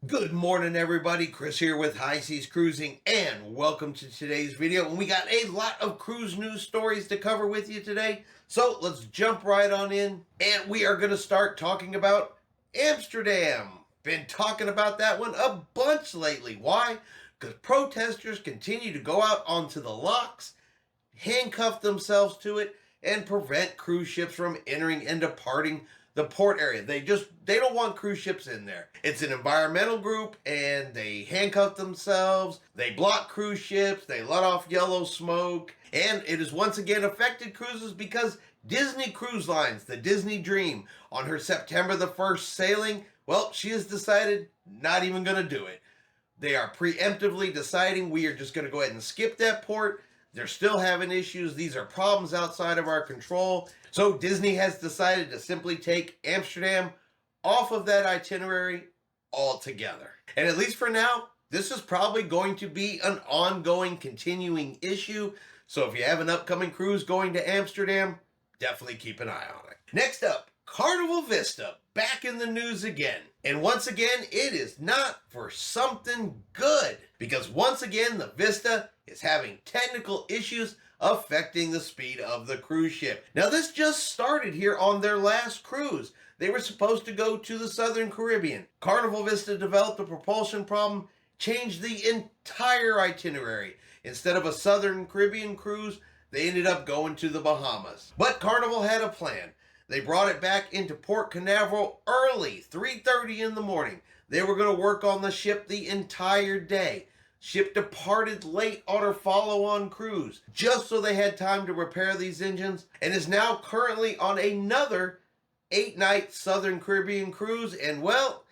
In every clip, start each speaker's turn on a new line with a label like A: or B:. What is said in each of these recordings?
A: Good morning, everybody. Chris here with High Seas Cruising, and welcome to today's video. And we got a lot of cruise news stories to cover with you today. So let's jump right on in, and we are going to start talking about Amsterdam. Been talking about that one a bunch lately. Why? Because protesters continue to go out onto the locks, handcuff themselves to it, and prevent cruise ships from entering and departing the port area. They don't want cruise ships in there. It's an environmental group, and they handcuff themselves, they block cruise ships, they let off yellow smoke, and it has once again affected cruises because Disney Cruise Lines, the Disney Dream, on her September the 1st sailing, well, she has decided not even going to do it. They are preemptively deciding we are just going to go ahead and skip that port. They're still having issues. These are problems outside of our control. So Disney has decided to simply take Amsterdam off of that itinerary altogether. And at least for now, this is probably going to be an ongoing, continuing issue. So if you have an upcoming cruise going to Amsterdam, definitely keep an eye on it. Next up, Carnival Vista, back in the news again. And once again, it is not for something good, because once again, the Vista is having technical issues affecting the speed of the cruise ship. Now, this just started here on their last cruise. They were supposed to go to the Southern Caribbean. Carnival Vista developed a propulsion problem, changed the entire itinerary. Instead of a Southern Caribbean cruise, they ended up going to the Bahamas. But Carnival had a plan. They brought it back into Port Canaveral early, 3:30 in the morning. They were going to work on the ship the entire day. Ship departed late on her follow-on cruise, just so they had time to repair these engines, and is now currently on another 8-night Southern Caribbean cruise. And well,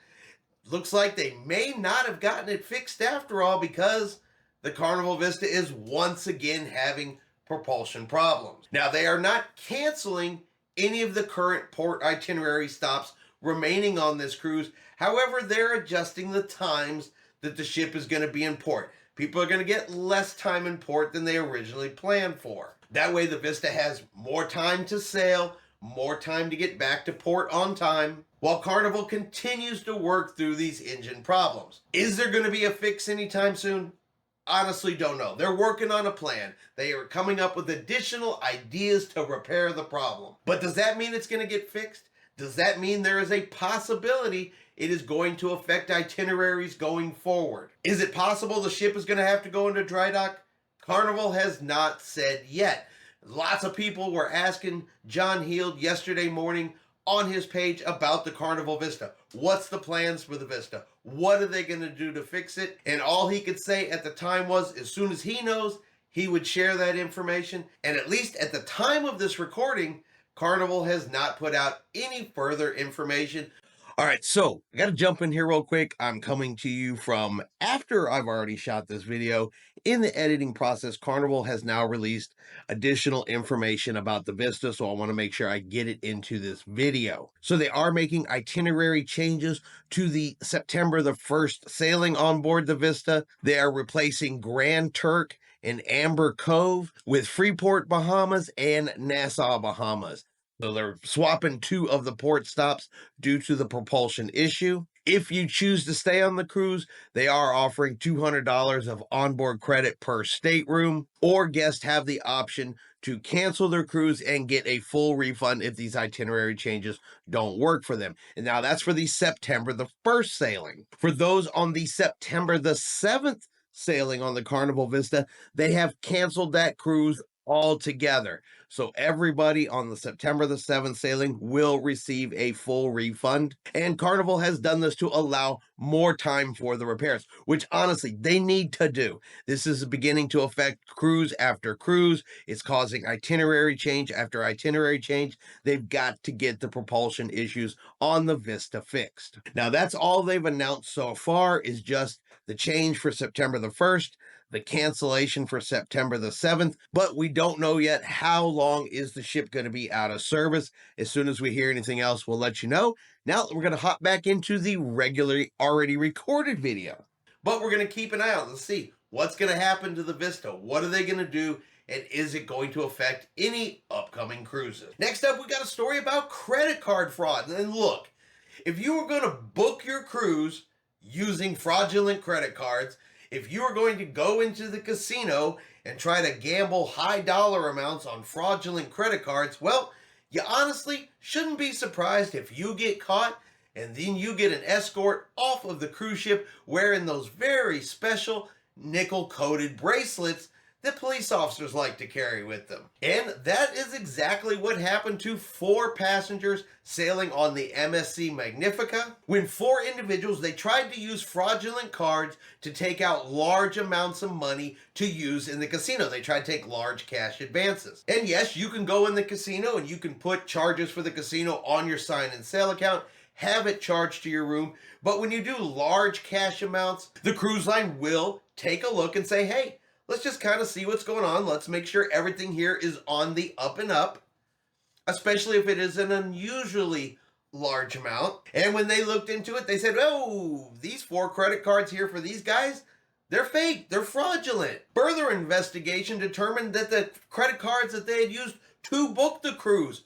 A: looks like they may not have gotten it fixed after all, because the Carnival Vista is once again having propulsion problems. Now, they are not canceling any of the current port itinerary stops remaining on this cruise. However, they're adjusting the times that the ship is going to be in port. People are going to get less time in port than they originally planned for. That way the Vista has more time to sail, more time to get back to port on time, while Carnival continues to work through these engine problems. Is there going to be a fix anytime soon? Honestly, don't know. They're working on a plan. They are coming up with additional ideas to repair the problem. But does that mean it's going to get fixed? Does that mean there is a possibility it is going to affect itineraries going forward? Is it possible the ship is going to have to go into dry dock? Carnival has not said yet. Lots of people were asking John Heald yesterday morning on his page about the Carnival Vista. What's the plans for the Vista? What are they going to do to fix it? And all he could say at the time was, as soon as he knows, he would share that information. And at least at the time of this recording, Carnival has not put out any further information. All right, so I got to jump in here real quick. I'm coming to you from after I've already shot this video. In the editing process, Carnival has now released additional information about the Vista, so I want to make sure I get it into this video. So they are making itinerary changes to the September the 1st sailing on board the Vista. They are replacing Grand Turk and Amber Cove with Freeport, Bahamas and Nassau, Bahamas. So they're swapping 2 of the port stops due to the propulsion issue. If you choose to stay on the cruise, they are offering $200 of onboard credit per stateroom, or guests have the option to cancel their cruise and get a full refund if these itinerary changes don't work for them. And now that's for the September the 1st sailing. For those on the September the 7th sailing on the Carnival Vista, they have canceled that cruise altogether. So everybody on the September the 7th sailing will receive a full refund. And Carnival has done this to allow more time for the repairs, which honestly they need to do. This is beginning to affect cruise after cruise. It's causing itinerary change after itinerary change. They've got to get the propulsion issues on the Vista fixed. Now, that's all they've announced so far, is just the change for September the 1st, the cancellation for September the 7th, but we don't know yet how long is the ship going to be out of service. As soon as we hear anything else, we'll let you know. Now we're going to hop back into the regularly already recorded video. But we're going to keep an eye out and see what's going to happen to the Vista. What are they going to do? And is it going to affect any upcoming cruises? Next up, we got a story about credit card fraud. And look, if you were going to book your cruise using fraudulent credit cards. If you are going to go into the casino and try to gamble high dollar amounts on fraudulent credit cards, well, you honestly shouldn't be surprised if you get caught and then you get an escort off of the cruise ship wearing those very special nickel-coated bracelets that police officers like to carry with them. And that is exactly what happened to 4 passengers sailing on the MSC Magnifica. When 4 individuals, they tried to use fraudulent cards to take out large amounts of money to use in the casino. They tried to take large cash advances. And yes, you can go in the casino and you can put charges for the casino on your sign and sail account, have it charged to your room. But when you do large cash amounts, the cruise line will take a look and say, hey, let's just kind of see what's going on. Let's make sure everything here is on the up and up, especially if it is an unusually large amount. And when they looked into it, they said, oh, these 4 credit cards here for these guys, they're fake, they're fraudulent. Further investigation determined that the credit cards that they had used to book the cruise,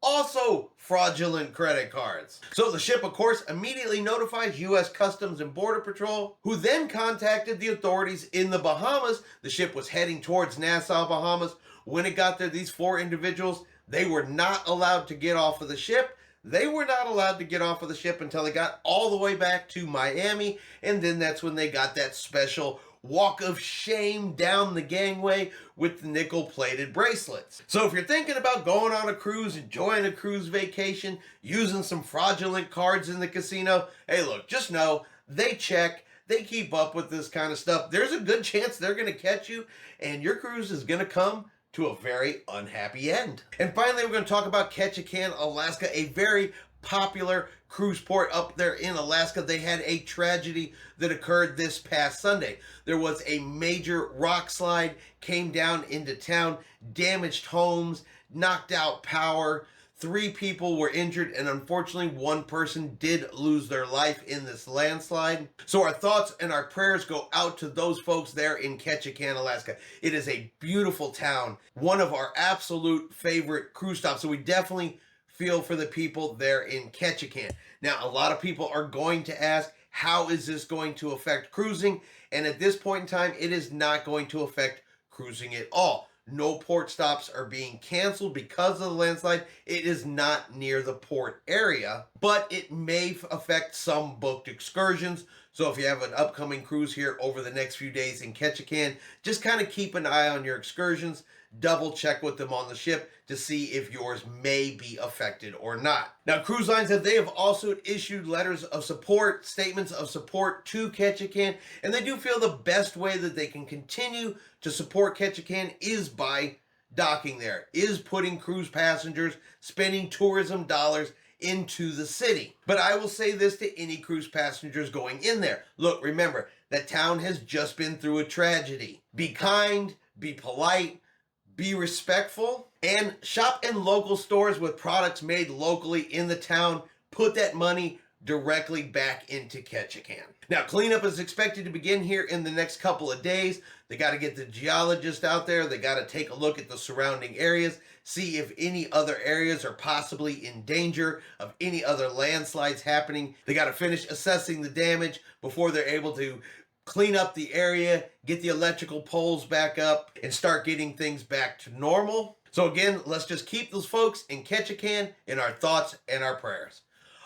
A: also fraudulent credit cards. So the ship, of course, immediately notifies U.S. Customs and Border Patrol, who then contacted the authorities in the Bahamas. The ship was heading towards Nassau, Bahamas. When it got there, these 4 individuals, they were not allowed to get off of the ship. They were not allowed to get off of the ship until they got all the way back to Miami, and then that's when they got that special walk of shame down the gangway with the nickel-plated bracelets. So if you're thinking about going on a cruise, enjoying a cruise vacation, using some fraudulent cards in the casino, hey look, just know they check, they keep up with this kind of stuff. There's a good chance they're going to catch you, and your cruise is going to come to a very unhappy end. And finally, we're going to talk about Ketchikan, Alaska, a very popular cruise port up there in Alaska. They had a tragedy that occurred this past Sunday. There was a major rock slide, came down into town, damaged homes, knocked out power. 3 people were injured, and unfortunately 1 person did lose their life in this landslide. So our thoughts and our prayers go out to those folks there in Ketchikan, Alaska. It is a beautiful town, one of our absolute favorite cruise stops. So we definitely feel for the people there in Ketchikan. Now, a lot of people are going to ask, how is this going to affect cruising? And at this point in time, it is not going to affect cruising at all. No port stops are being canceled because of the landslide. It is not near the port area, but it may affect some booked excursions. So if you have an upcoming cruise here over the next few days in Ketchikan, just kind of keep an eye on your excursions. Double check with them on the ship to see if yours may be affected or not. Now, cruise lines, they have also issued letters of support, statements of support to Ketchikan, and they do feel the best way that they can continue to support Ketchikan is by docking there, is putting cruise passengers, spending tourism dollars into the city. But I will say this to any cruise passengers going in there. Look, remember, that town has just been through a tragedy. Be kind, be polite, be respectful, and shop in local stores with products made locally in the town. Put that money directly back into Ketchikan. Now, cleanup is expected to begin here in the next couple of days. They got to get the geologist out there. They got to take a look at the surrounding areas, see if any other areas are possibly in danger of any other landslides happening. They got to finish assessing the damage before they're able to clean up the area, get the electrical poles back up, and start getting things back to normal. So again, let's just keep those folks in Ketchikan in our thoughts and our prayers.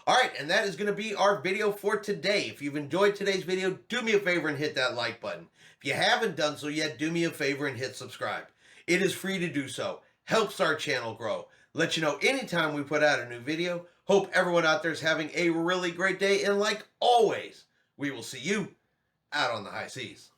A: All right, and that is going to be our video for today. If you've enjoyed today's video, do me a favor and hit that like button. If you haven't done so yet, do me a favor and hit subscribe. It is free to do so. Helps our channel grow. Let you know anytime we put out a new video. Hope everyone out there is having a really great day. And like always, we will see you out on the high seas.